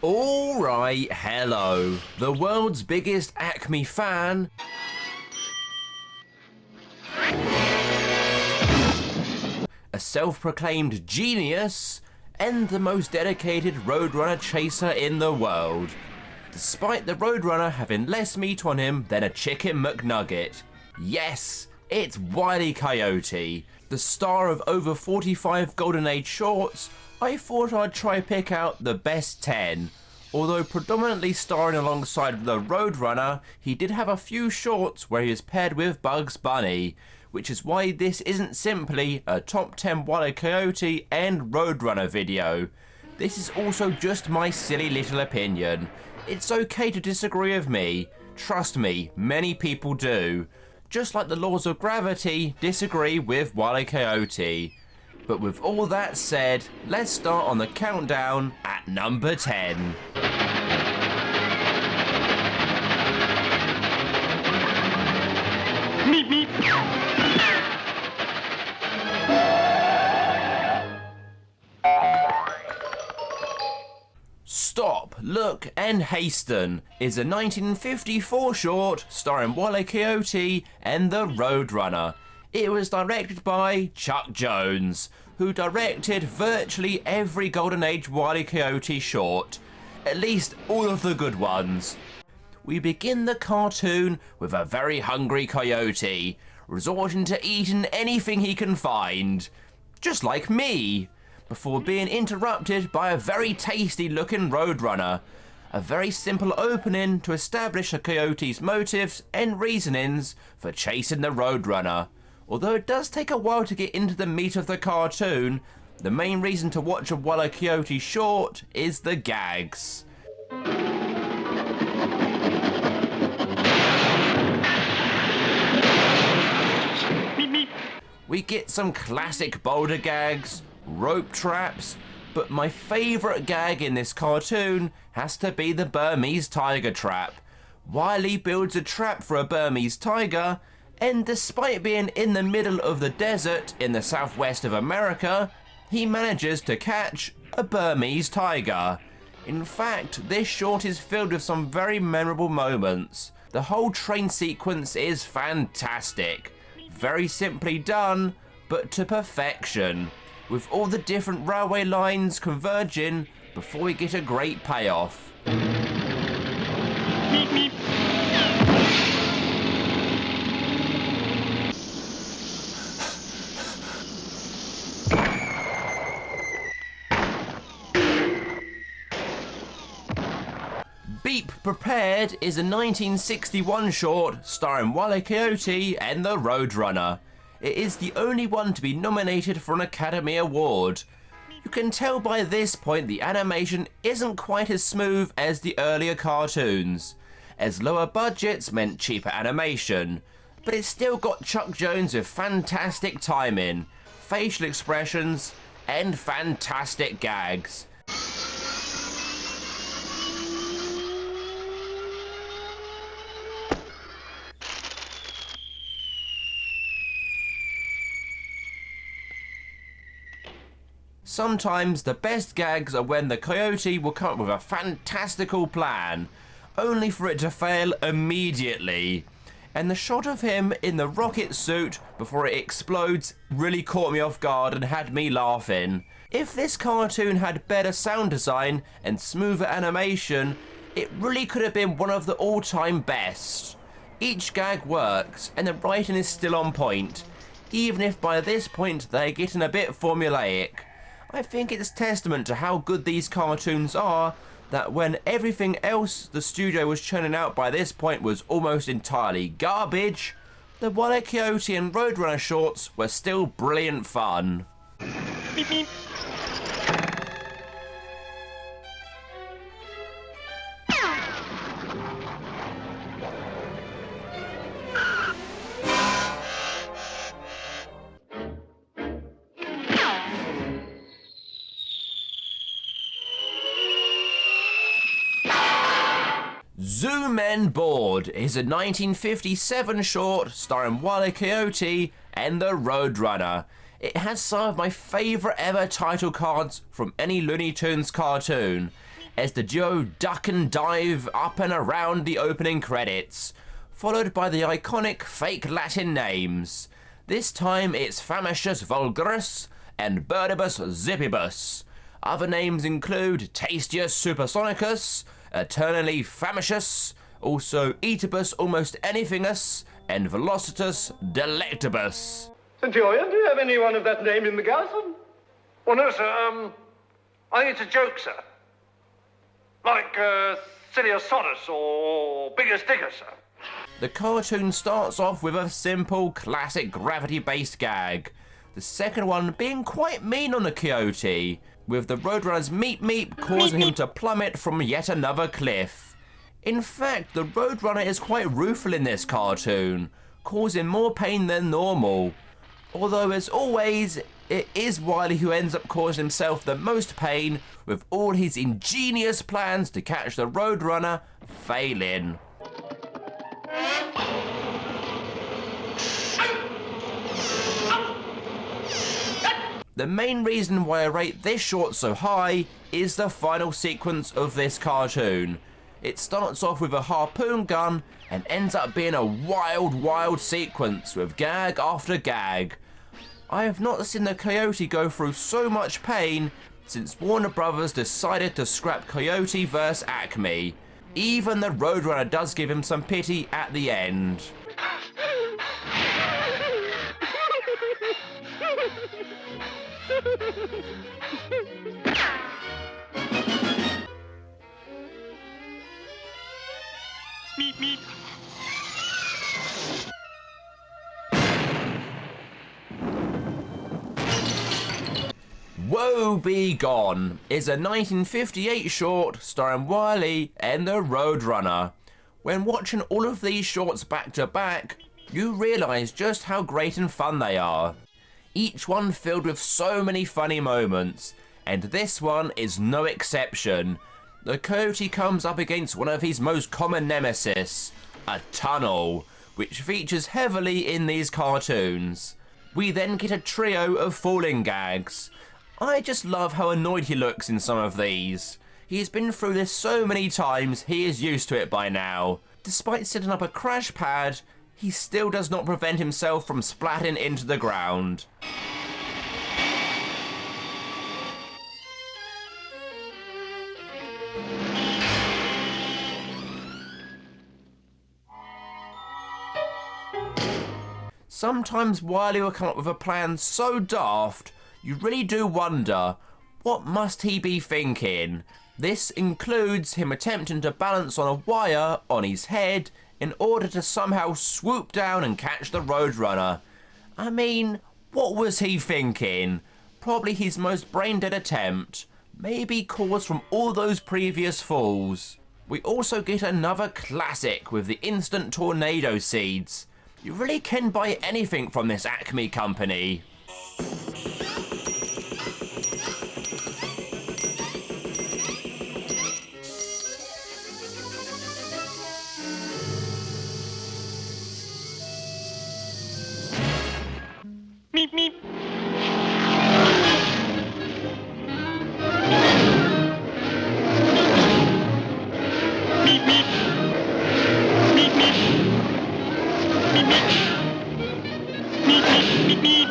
Alright, hello. The world's biggest Acme fan. A self-proclaimed genius. And the most dedicated Roadrunner chaser in the world. Despite the Roadrunner having less meat on him than a chicken McNugget. Yes, it's Wile E Coyote. The star of over 45 Golden Age shorts. I thought I'd try pick out the best 10. Although predominantly starring alongside the Roadrunner, he did have a few shorts where he was paired with Bugs Bunny, which is why this isn't simply a top 10 Wile E Coyote and Roadrunner video. This is also just my silly little opinion. It's okay to disagree with me. Trust me, many people do. Just like the laws of gravity disagree with Wile E Coyote. But with all that said, let's start on the countdown at number 10. Meep meep. Stop, Look and Hasten is a 1954 short starring Wile E Coyote and the Roadrunner. It was directed by Chuck Jones, who directed virtually every Golden Age Wile E Coyote short, at least all of the good ones. We begin the cartoon with a very hungry coyote, resorting to eating anything he can find, just like me, before being interrupted by a very tasty looking Roadrunner. A very simple opening to establish a coyote's motives and reasonings for chasing the Roadrunner. Although it does take a while to get into the meat of the cartoon, the main reason to watch a Wile E Coyote short is the gags. We get some classic boulder gags, rope traps, but my favourite gag in this cartoon has to be the Burmese tiger trap. Wile E builds a trap for a Burmese tiger, and despite being in the middle of the desert in the southwest of America, he manages to catch a Burmese tiger. In fact, this short is filled with some very memorable moments. The whole train sequence is fantastic. Very simply done, but to perfection, with all the different railway lines converging before we get a great payoff. Meep meep. Beep Prepared is a 1961 short starring Wile E Coyote and the Roadrunner. It is the only one to be nominated for an Academy Award. You can tell by this point the animation isn't quite as smooth as the earlier cartoons, as lower budgets meant cheaper animation, but it's still got Chuck Jones with fantastic timing, facial expressions, and fantastic gags. Sometimes the best gags are when the coyote will come up with a fantastical plan, only for it to fail immediately. And the shot of him in the rocket suit before it explodes really caught me off guard and had me laughing. If this cartoon had better sound design and smoother animation, it really could have been one of the all-time best. Each gag works and the writing is still on point, even if by this point they're getting a bit formulaic. I think it's testament to how good these cartoons are that when everything else the studio was churning out by this point was almost entirely garbage, the Wile E Coyote and Roadrunner shorts were still brilliant fun. Beep beep. Zoom and Board is a 1957 short starring Wile E Coyote and the Roadrunner. It has some of my favourite ever title cards from any Looney Tunes cartoon, as the duo duck and dive up and around the opening credits, followed by the iconic fake Latin names. This time it's Famicius Vulgaris and Birdibus Zippibus. Other names include Tastius Supersonicus, Eternally Famicius, also Eatibus Almost Anythingus, and Velocitus Delectabus. Centurion, do you have anyone of that name in the garrison? Well, no, sir. I think it's a joke, sir. Like, Silius Sodus or Biggest Digger, sir. The cartoon starts off with a simple, classic gravity-based gag. The second one being quite mean on the Coyote, with the Roadrunner's meep meep causing him to plummet from yet another cliff. In fact, the Roadrunner is quite rueful in this cartoon, causing more pain than normal. Although, as always, it is Wile E who ends up causing himself the most pain, with all his ingenious plans to catch the Roadrunner failing. The main reason why I rate this short so high is the final sequence of this cartoon. It starts off with a harpoon gun and ends up being a wild sequence with gag after gag. I have not seen the Coyote go through so much pain since Warner Brothers decided to scrap Coyote vs. Acme. Even the Roadrunner does give him some pity at the end. Meep, meep. Woe Be Gone is a 1958 short starring Wile E and the Roadrunner. When watching all of these shorts back to back, you realise just how great and fun they are. Each one filled with so many funny moments, and this one is no exception. The Coyote comes up against one of his most common nemesis, a tunnel, which features heavily in these cartoons. We then get a trio of falling gags. I just love how annoyed he looks in some of these. He's been through this so many times, he is used to it by now. Despite setting up a crash pad, he still does not prevent himself from splatting into the ground. Sometimes Wile E will come up with a plan so daft, you really do wonder, what must he be thinking? This includes him attempting to balance on a wire on his head in order to somehow swoop down and catch the Roadrunner. I mean, what was he thinking? Probably his most brain-dead attempt, maybe caused from all those previous falls. We also get another classic with the instant tornado seeds. You really can buy anything from this Acme company. Meep, meep. Meep, meep. Meep, meep. Meep, meep. Meep, meep, meep, meep.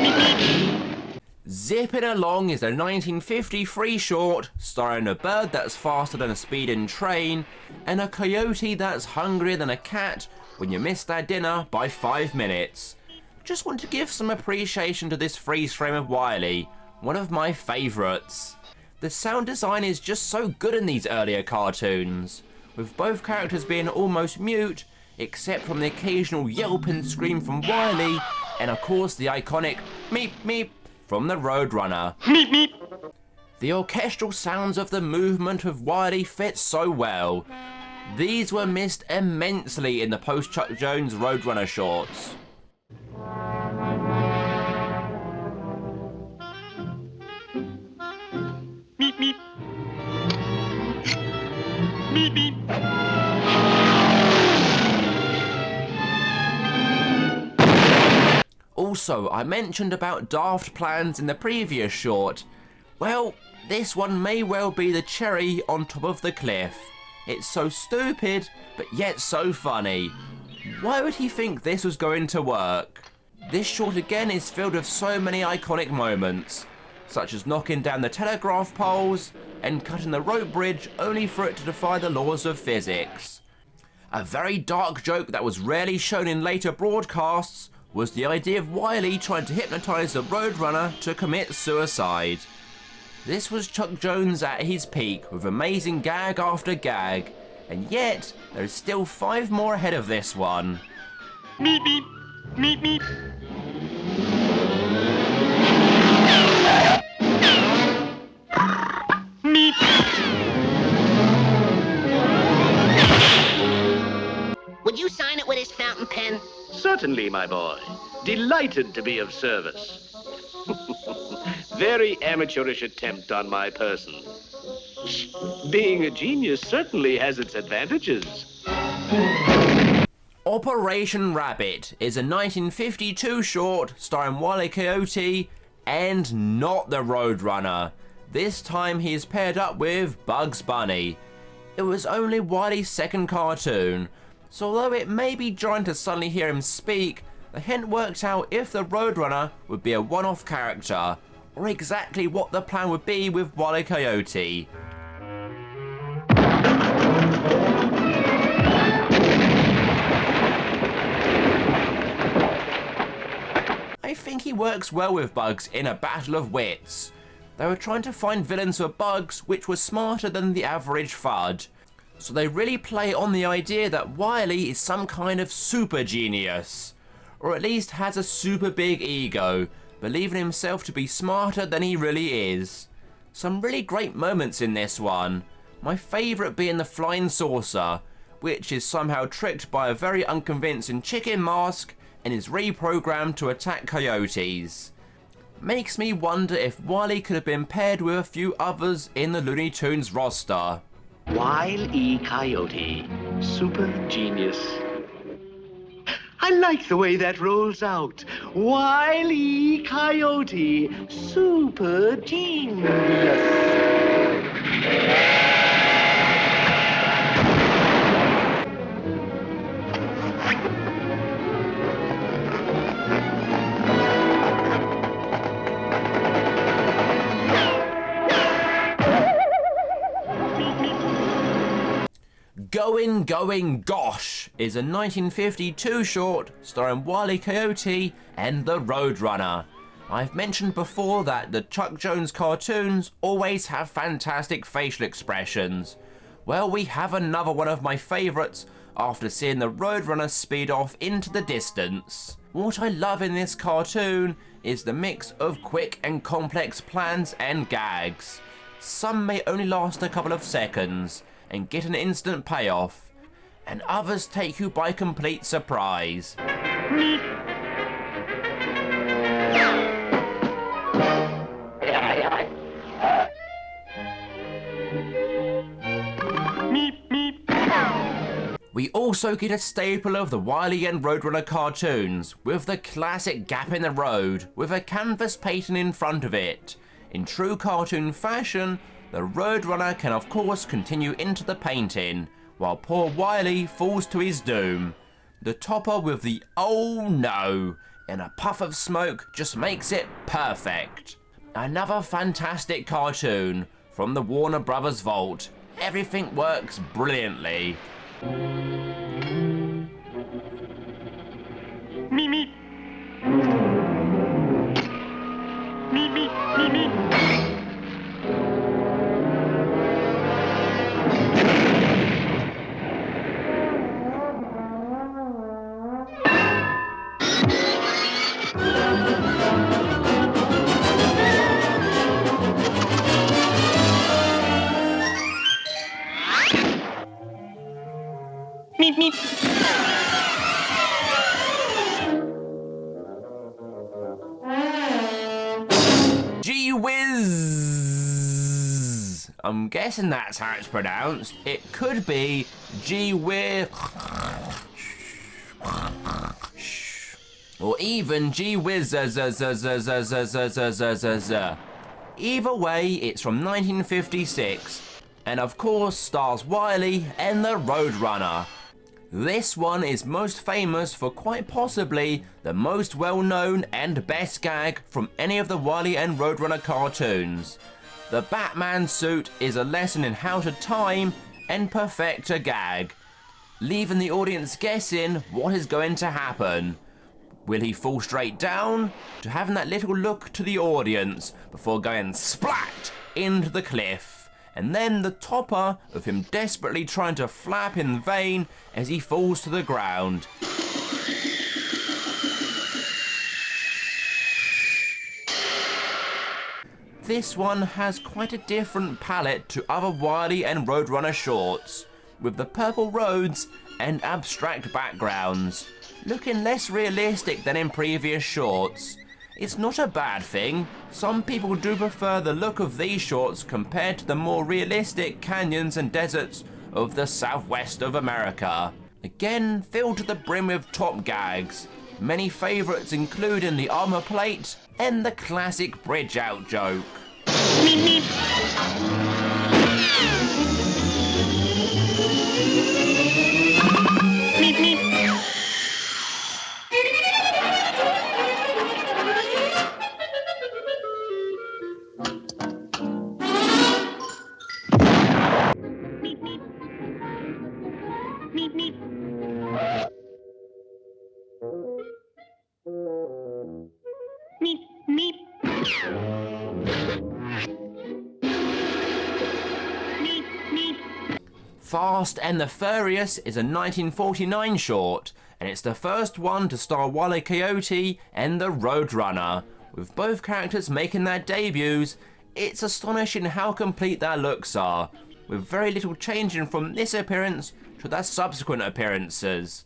Meep, meep. Zipping Along is a 1953 short starring a bird that's faster than a speeding train and a coyote that's hungrier than a cat when you miss their dinner by 5 minutes. Just want to give some appreciation to this freeze frame of Wile E, one of my favourites. The sound design is just so good in these earlier cartoons, with both characters being almost mute, except from the occasional yelp and scream from Wile E, and of course the iconic meep meep from the Roadrunner. Meep, meep. The orchestral sounds of the movement of Wile E fit so well. These were missed immensely in the post-Chuck Jones Roadrunner shorts. Meep, meep. Meep, meep. Also, I mentioned about daft plans in the previous short. Well, this one may well be the cherry on top of the cliff. It's so stupid, but yet so funny. Why would he think this was going to work? This short again is filled with so many iconic moments, such as knocking down the telegraph poles and cutting the rope bridge only for it to defy the laws of physics. A very dark joke that was rarely shown in later broadcasts was the idea of Wile E trying to hypnotise the Roadrunner to commit suicide. This was Chuck Jones at his peak with amazing gag after gag, and yet there's still 5 more ahead of this one. Meep meep. Meep meep. Meep. Would you sign it with his fountain pen? Certainly, my boy. Delighted to be of service. Very amateurish attempt on my person. Being a genius certainly has its advantages. Operation Rabbit is a 1952 short starring Wile E Coyote and not the Roadrunner. This time he is paired up with Bugs Bunny. It was only Wile E's second cartoon, so although it may be jarring to suddenly hear him speak, the hint worked out if the Roadrunner would be a one-off character, or exactly what the plan would be with Wile E Coyote. I think he works well with Bugs in a battle of wits. They were trying to find villains for Bugs which were smarter than the average FUD. So they really play on the idea that Wile E is some kind of super genius, or at least has a super big ego, believing himself to be smarter than he really is. Some really great moments in this one. My favourite being the flying saucer, which is somehow tricked by a very unconvincing chicken mask and is reprogrammed to attack coyotes. Makes me wonder if Wile E could have been paired with a few others in the Looney Tunes roster. Wile E Coyote, super genius. I like the way that rolls out. Wile E Coyote, super genius. Going Gosh is a 1952 short starring Wile E Coyote and the Roadrunner. I've mentioned before that the Chuck Jones cartoons always have fantastic facial expressions. Well, we have another one of my favourites after seeing the Roadrunner speed off into the distance. What I love in this cartoon is the mix of quick and complex plans and gags. Some may only last a couple of seconds and get an instant payoff, and others take you by complete surprise. Meep. Meep meep. We also get a staple of the Wile E and Roadrunner cartoons, with the classic gap in the road, with a canvas painting in front of it. In true cartoon fashion, the Roadrunner can of course continue into the painting, while poor Wile E falls to his doom. The topper with the "oh no" in a puff of smoke just makes it perfect. Another fantastic cartoon from the Warner Brothers vault. Everything works brilliantly. Meep meep. Meep meep. Meep meep. Meep meep. Gee whiz! I'm guessing that's how it's pronounced. It could be gee whiz, or even gee whiz. Either way, it's from 1956, and of course stars Wile E and the Roadrunner. This one is most famous for quite possibly the most well-known and best gag from any of the Wile E and Roadrunner cartoons. The Batman suit is a lesson in how to time and perfect a gag, leaving the audience guessing what is going to happen. Will he fall straight down, to having that little look to the audience before going splat into the cliff, and then the topper of him desperately trying to flap in vain as he falls to the ground. This one has quite a different palette to other Wile E and Roadrunner shorts, with the purple roads and abstract backgrounds, looking less realistic than in previous shorts. It's not a bad thing. Some people do prefer the look of these shorts compared to the more realistic canyons and deserts of the southwest of America. Again, filled to the brim with top gags, many favourites including the armour plate and the classic bridge out joke. Meep, meep. Meep, meep. Meep, meep. Meep, meep. Meep, meep. Meep, meep. Fast and the Furious is a 1949 short, and it's the first one to star Wile E Coyote and the Roadrunner. With both characters making their debuts, it's astonishing how complete their looks are, with very little changing from this appearance to their subsequent appearances.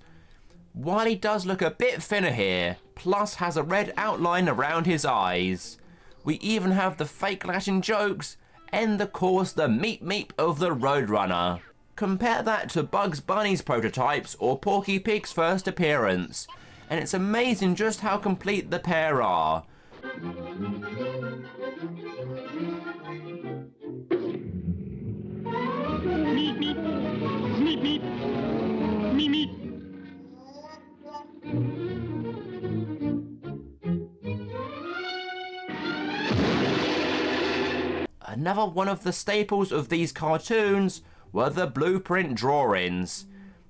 Wile E does look a bit thinner here, plus has a red outline around his eyes. We even have the fake Latin jokes, and of course the meep meep of the Roadrunner. Compare that to Bugs Bunny's prototypes or Porky Pig's first appearance, and it's amazing just how complete the pair are. Meep, meep. Meep, meep. Meep, meep. Another one of the staples of these cartoons were the blueprint drawings.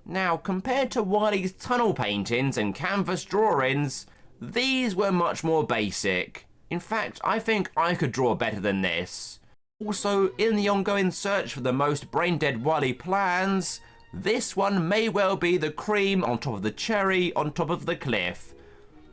Now, compared to Wile E's tunnel paintings and canvas drawings, these were much more basic. In fact, I think I could draw better than this. Also, in the ongoing search for the most brain-dead Wile E plans, this one may well be the cream on top of the cherry on top of the cliff.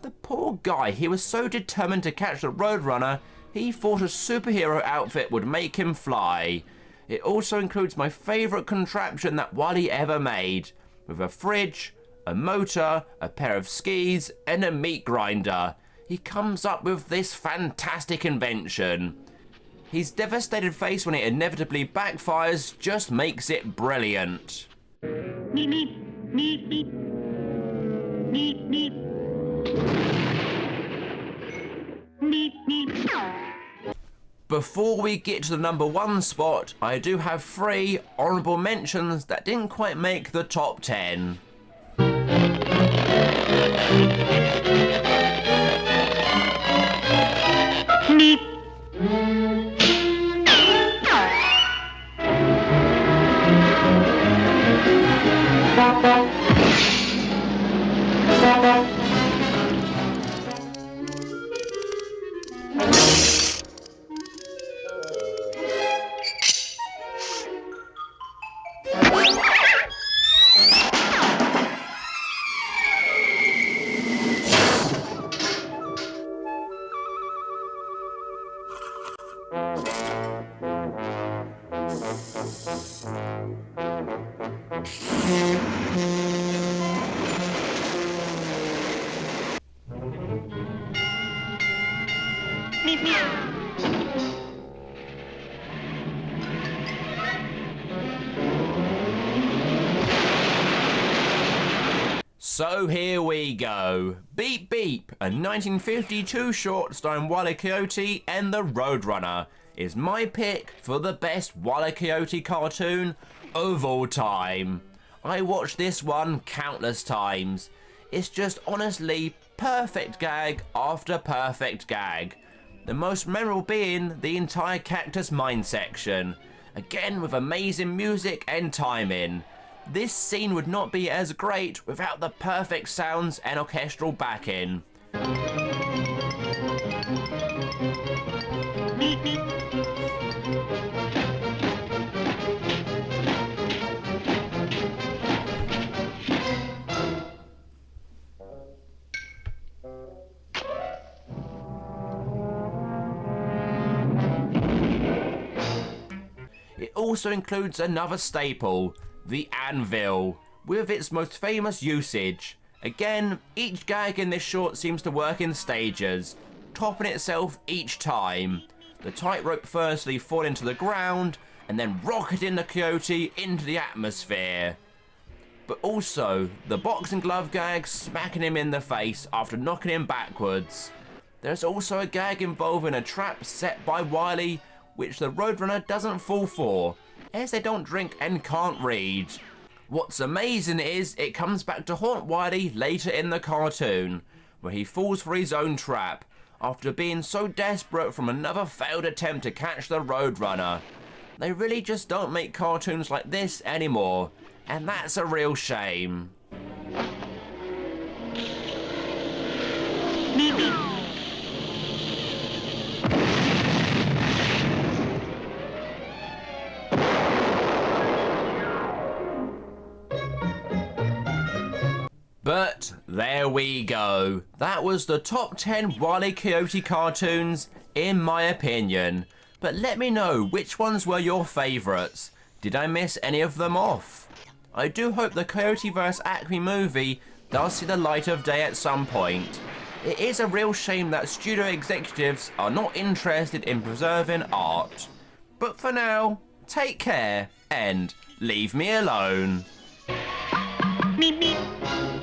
The poor guy, he was so determined to catch the Roadrunner, he thought a superhero outfit would make him fly. It also includes my favourite contraption that Wile E ever made, with a fridge, a motor, a pair of skis, and a meat grinder. He comes up with this fantastic invention. His devastated face when it inevitably backfires just makes it brilliant. Meep, meep. Meep, meep. Meep, meep. Meep, meep. Before we get to the number one spot, I do have 3 honourable mentions that didn't quite make the top 10. Meep. Meep, meep. So here we go. Beep Beep, a 1952 short starring Wile E Coyote and the Roadrunner. is my pick for the best Wile E Coyote cartoon of all time. I watched this one countless times. It's just honestly perfect gag after perfect gag. The most memorable being the entire Cactus Mine section. Again with amazing music and timing. This scene would not be as great without the perfect sounds and orchestral backing. It also includes another staple, the anvil, with its most famous usage. Again, each gag in this short seems to work in stages, topping itself each time. The tightrope firstly falling to the ground, and then rocketing the coyote into the atmosphere. But also, the boxing glove gag smacking him in the face after knocking him backwards. There's also a gag involving a trap set by Wile E, which the Roadrunner doesn't fall for, as they don't drink and can't read. What's amazing is it comes back to haunt Wile E later in the cartoon, where he falls for his own trap, after being so desperate from another failed attempt to catch the Roadrunner. They really just don't make cartoons like this anymore, and that's a real shame. But there we go. That was the top 10 Wile E Coyote cartoons, in my opinion. But let me know which ones were your favourites. Did I miss any of them off? I do hope the Coyote vs Acme movie does see the light of day at some point. It is a real shame that studio executives are not interested in preserving art. But for now, take care and leave me alone. Meep, meep.